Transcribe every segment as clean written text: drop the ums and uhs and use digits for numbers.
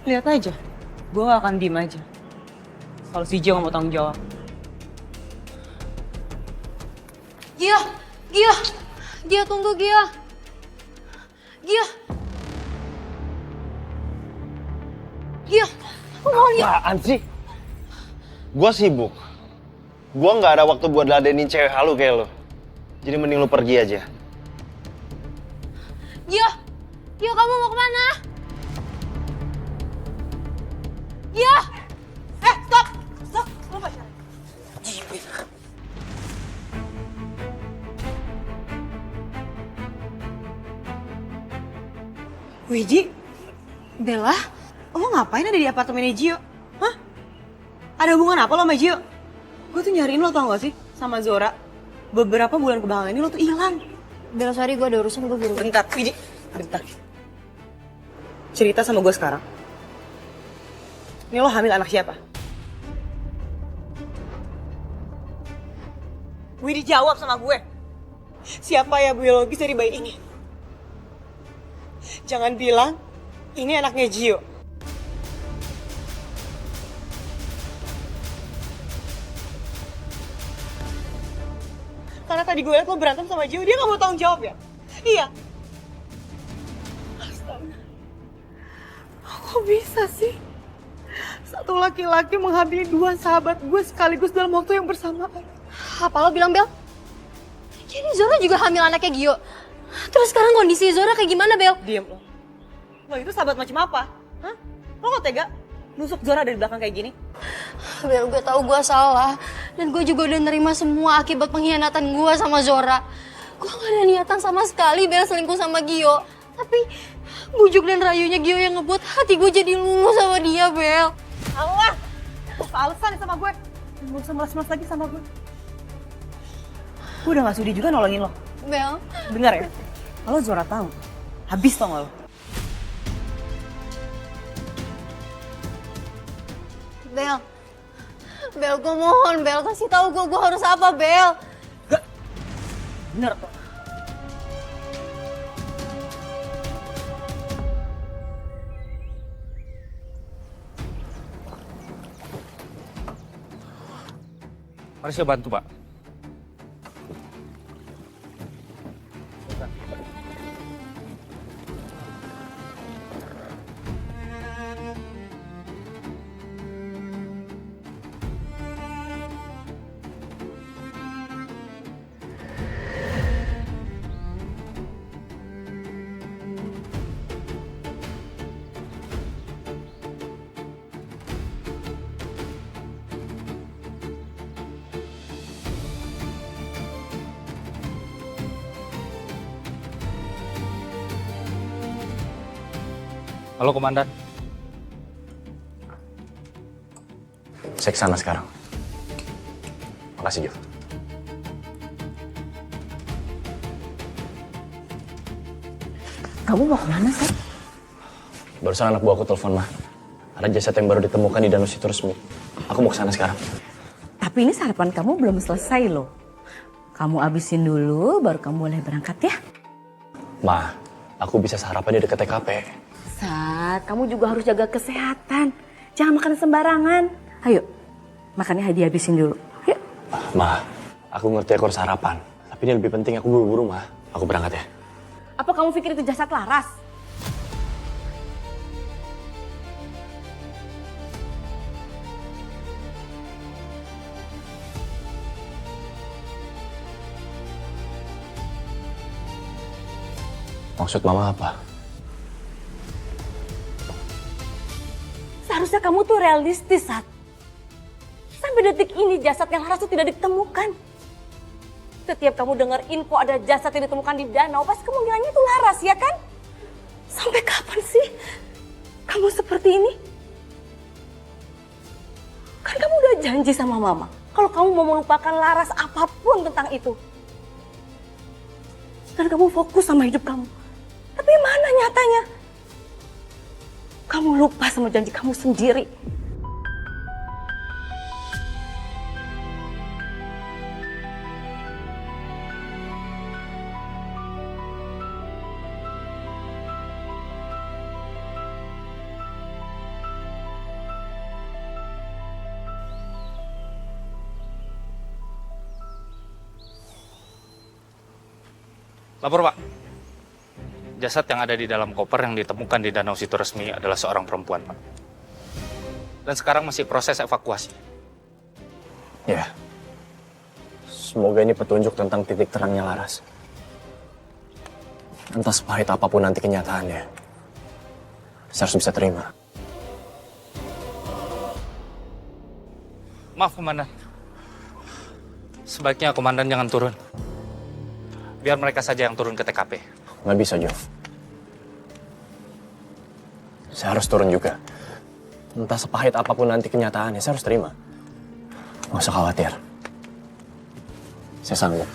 Lihat aja, gue gak akan diem aja. Kalau si Jo gak mau tanggung jawab. Gia, Gia, Gia tunggu Gia. Gia. Gia, aku mau lihat. Apaan sih? Gua sibuk. Gua nggak ada waktu buat ladenin cewek halu kayak lo. Jadi mending lo pergi aja. Gia, Gia kamu mau kemana? Gia. Stop, stop, lo pacaran. Wiji, Bella, lo ngapain ada di apartemennya Gio? Hah? Ada hubungan apa lo sama Gio? Gue tuh nyariin lo tau gak sih sama Zora. Beberapa bulan kebelakangan ini lo tuh hilang. Bella, sorry gue ada urusan, gue buru. Bentar, Wiji, bentar. Cerita sama gue sekarang. Ini lo hamil anak siapa? Widi jawab sama gue. Siapa ya biologis dari bayi ini? Jangan bilang ini anaknya Gio. Karena tadi gue liat lo berantem sama Gio, dia gak mau tanggung jawab ya? Iya. Astaga. Kok bisa sih? Satu laki-laki menghamili dua sahabat gue sekaligus dalam waktu yang bersamaan. Apa lo bilang, Bel? Jadi Zora juga hamil anaknya Gio. Terus sekarang kondisi Zora kayak gimana, Bel? Diem lo. Lo itu sahabat macam apa? Hah? Lo kok tega? Nusuk Zora dari belakang kayak gini? Bel, gue tahu gue salah. Dan gue juga udah nerima semua akibat pengkhianatan gue sama Zora. Gue gak ada niatan sama sekali Bel selingkuh sama Gio. Tapi bujuk dan rayunya Gio yang ngebuat hati gue jadi luluh sama dia, Bel. Allah! Alasan nih sama gue. Gak usah melas-melas lagi sama gue. Gue udah gak sudi juga nolongin lo. Bel. Dengar ya? Kalau Zora tahu, habis tau gak lo? Bel. Bel, gue mohon, Bel. Kasih tahu gue harus apa, Bel. Gak. Bener tuh. Mari saya bantu, Pak. Halo, Komandan. Saya kesana sekarang. Makasih, Jo. Kamu mau kemana, Seth? Barusan anak buah aku telepon, Mah. Ada jasad yang baru ditemukan di Danau Situ Resmi. Aku mau kesana sekarang. Tapi ini sarapan kamu belum selesai loh. Kamu abisin dulu, baru kamu boleh berangkat ya. Mah, aku bisa sarapan di dekat TKP. Sat, kamu juga harus jaga kesehatan. Jangan makan sembarangan. Ayo, makannya dihabisin dulu. Yuk. Mah, aku ngerti aku harus sarapan. Tapi ini lebih penting, aku buru-buru, Mah. Aku berangkat ya. Apa kamu pikir itu jasad Laras? Maksud Mama apa? Seharusnya kamu tuh realistis, Sat. Sampai detik ini jasad yang Laras tuh tidak ditemukan. Setiap kamu dengar info ada jasad yang ditemukan di danau, pasti kamu bilangnya itu Laras, ya kan? Sampai kapan sih kamu seperti ini? Kan kamu udah janji sama Mama, kalau kamu mau melupakan Laras apapun tentang itu. Dan kamu fokus sama hidup kamu. Tapi mana nyatanya? Kamu lupa sama janji kamu sendiri. Lapor, Pak. Jasad yang ada di dalam koper yang ditemukan di Danau Situresmi adalah seorang perempuan, Pak. Dan sekarang masih proses evakuasi. Ya. Semoga ini petunjuk tentang titik terangnya Laras. Entah sepahit apapun nanti kenyataannya, saya harus bisa terima. Maaf, Komandan. Sebaiknya Komandan jangan turun. Biar mereka saja yang turun ke TKP. Nggak bisa, Jov. Saya harus turun juga. Entah sepahit apapun nanti kenyataannya, saya harus terima. Nggak usah khawatir. Saya sanggup.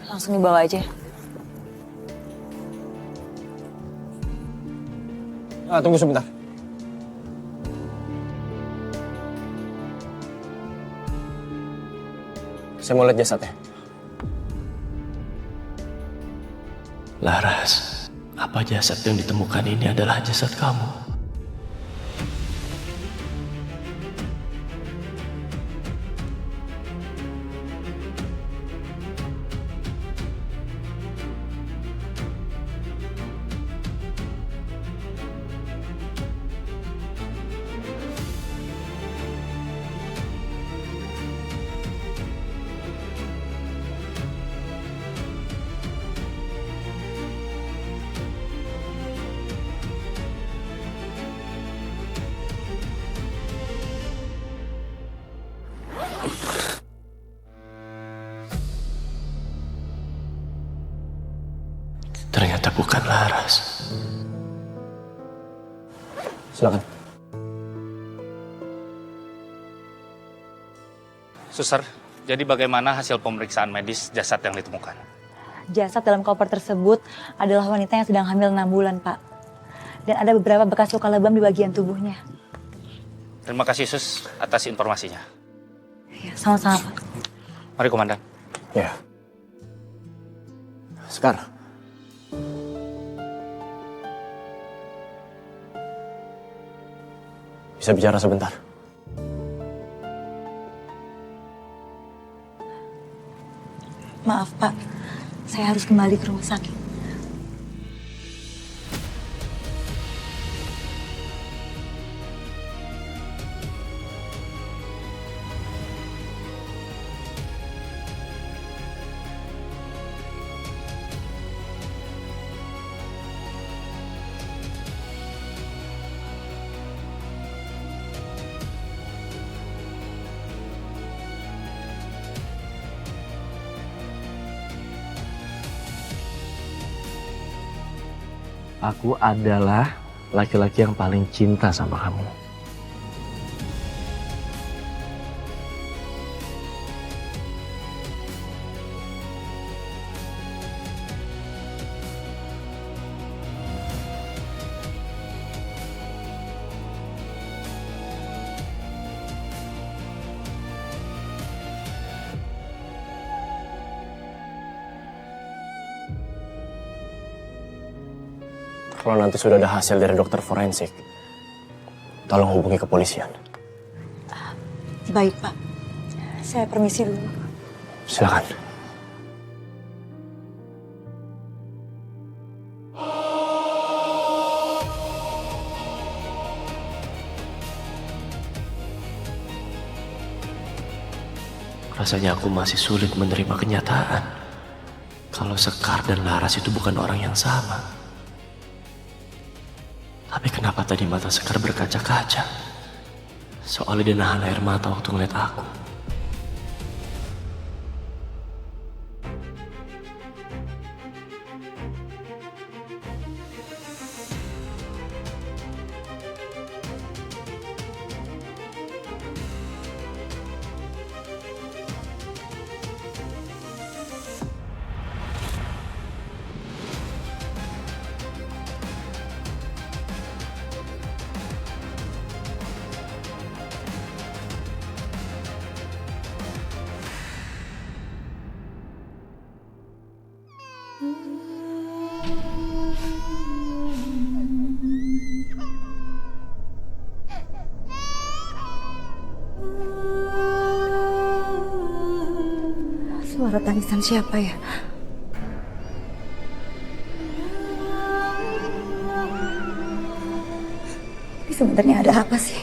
Langsung dibawa aja. Tunggu sebentar. Saya mau lihat jasadnya. Laras, apa jasad yang ditemukan ini adalah jasad kamu? Ternyata bukan Laras. Silakan. Suster, jadi bagaimana hasil pemeriksaan medis jasad yang ditemukan? Jasad dalam koper tersebut adalah wanita yang sedang hamil 6 bulan, Pak. Dan ada beberapa bekas luka lebam di bagian tubuhnya. Terima kasih, Sus, atas informasinya. Ya, sama-sama, Pak. Mari, Komandan. Ya. Sekarang. Bisa bicara sebentar? Maaf, Pak. Saya harus kembali ke rumah sakit. Aku adalah laki-laki yang paling cinta sama kamu. Kalau nanti sudah ada hasil dari dokter forensik, tolong hubungi kepolisian. Baik, Pak. Saya permisi dulu. Silakan. Rasanya aku masih sulit menerima kenyataan kalau Sekar dan Laras itu bukan orang yang sama. Tapi kenapa tadi mata Sekar berkaca-kaca? Soalnya dia nahan air mata waktu ngeliat aku. Suara tangisan siapa ya? Ini sebenarnya ada apa sih?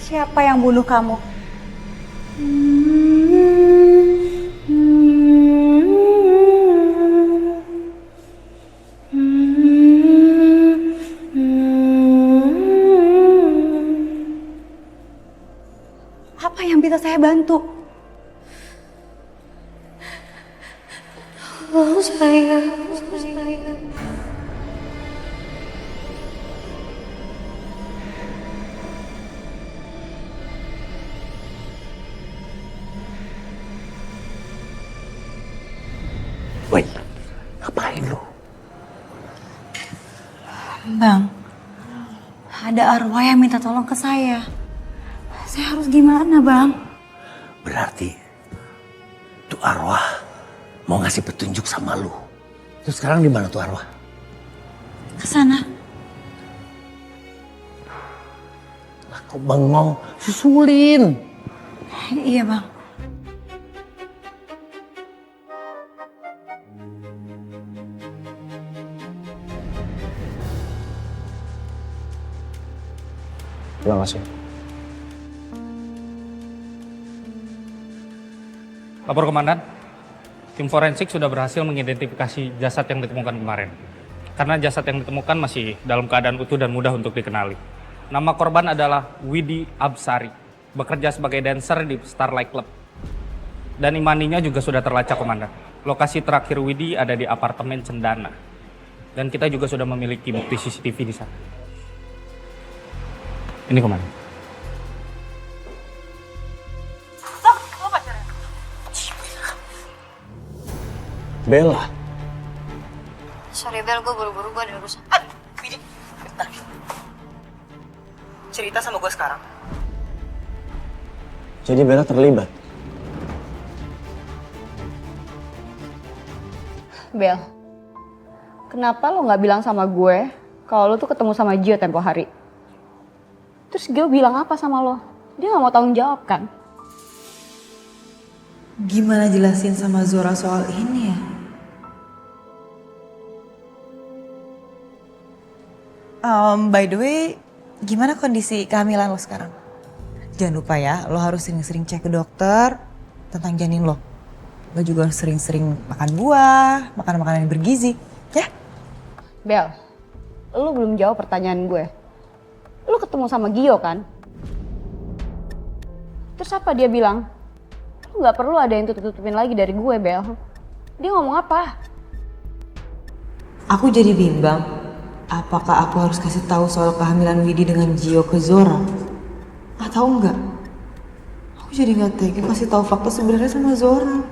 Siapa yang bunuh kamu? Apa yang bisa saya bantu? Oh, sayang. Woi, ngapain lu? Bang, ada arwah yang minta tolong ke saya. Saya harus gimana, Bang? Berarti tuh arwah mau ngasih petunjuk sama lu. Terus sekarang di mana tuh arwah? Ke sana. Lah kok bengong? Susulin. Iya, Bang. Terima kasih. Lapor Komandan, tim forensik sudah berhasil mengidentifikasi jasad yang ditemukan kemarin. Karena jasad yang ditemukan masih dalam keadaan utuh dan mudah untuk dikenali. Nama korban adalah Widi Absari, bekerja sebagai dancer di Starlight Club. Dan imaninya juga sudah terlacak, Komandan. Lokasi terakhir Widi ada di apartemen Cendana. Dan kita juga sudah memiliki bukti CCTV di sana. Ini, Komandan. Bella. deh Bel, gue buru-buru, gue ada urusan. Widi, bentar. Cerita sama gue sekarang. Jadi Bella terlibat? Bel, kenapa lo nggak bilang sama gue kalau lo tuh ketemu sama Gio tempo hari? Terus Gio bilang apa sama lo? Dia nggak mau tanggung jawab kan? Gimana jelasin sama Zora soal ini ya? By the way, gimana kondisi kehamilan lo sekarang? Jangan lupa ya, lo harus sering-sering cek ke dokter tentang janin lo. Lo juga harus sering-sering makan buah, makan makanan yang bergizi, ya? Bel, lo belum jawab pertanyaan gue. Lo ketemu sama Gio kan? Terus apa dia bilang? Lo nggak perlu ada yang tutup-tutupin lagi dari gue, Bel. Dia ngomong apa? Aku jadi bimbang. Apakah aku harus kasih tahu soal kehamilan Widi dengan Gio ke Zora? Atau enggak? Aku jadi nggak tega kasih tahu fakta sebenarnya sama Zora.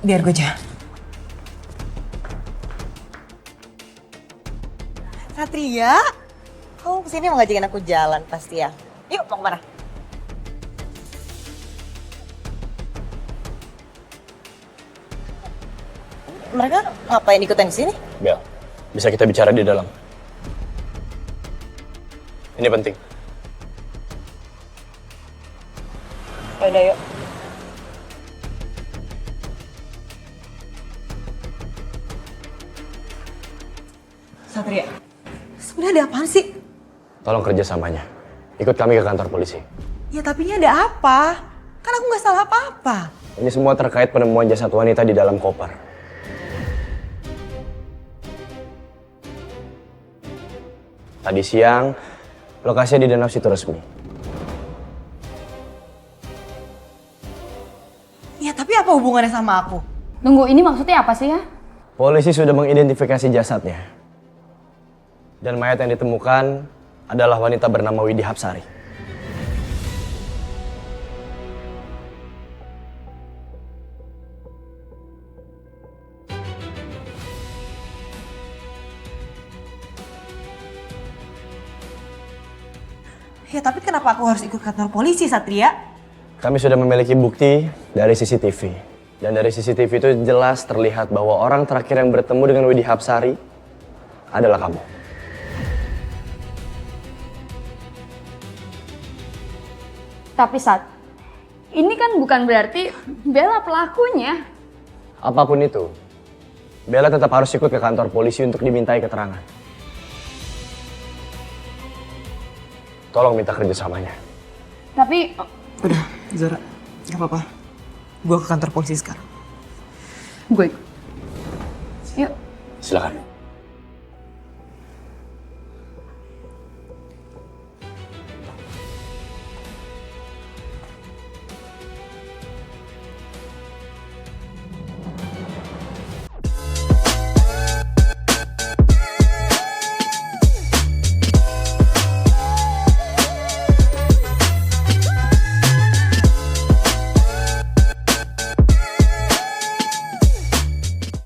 Biar gue aja. Satria, kamu kesini mau ngajakin aku jalan pasti ya? Yuk, mau kemana? Mereka ngapain ikutan sini? Bel, bisa kita bicara di dalam. Ini penting. Yaudah yuk. Satria, sebenarnya ada apaan sih? Tolong kerjasamanya. Ikut kami ke kantor polisi. Ya tapi ini ada apa? Kan aku nggak salah apa-apa. Ini semua terkait penemuan jasad wanita di dalam koper. Tadi siang, lokasinya di Danau Situresmi. Ya tapi apa hubungannya sama aku? Tunggu, ini maksudnya apa sih ya? Polisi sudah mengidentifikasi jasadnya. Dan mayat yang ditemukan adalah wanita bernama Widi Hapsari. Ya tapi kenapa aku harus ikut kantor polisi, Satria? Kami sudah memiliki bukti dari CCTV. Dan dari CCTV itu jelas terlihat bahwa orang terakhir yang bertemu dengan Widi Hapsari adalah kamu. Tapi Sat, ini kan bukan berarti Bella pelakunya. Apapun itu, Bella tetap harus ikut ke kantor polisi untuk dimintai keterangan. Tolong minta kerjasamanya. Tapi Udah, Zora, gak apa-apa. Gue ke kantor polisi sekarang. gue ikut. Yuk. Silakan.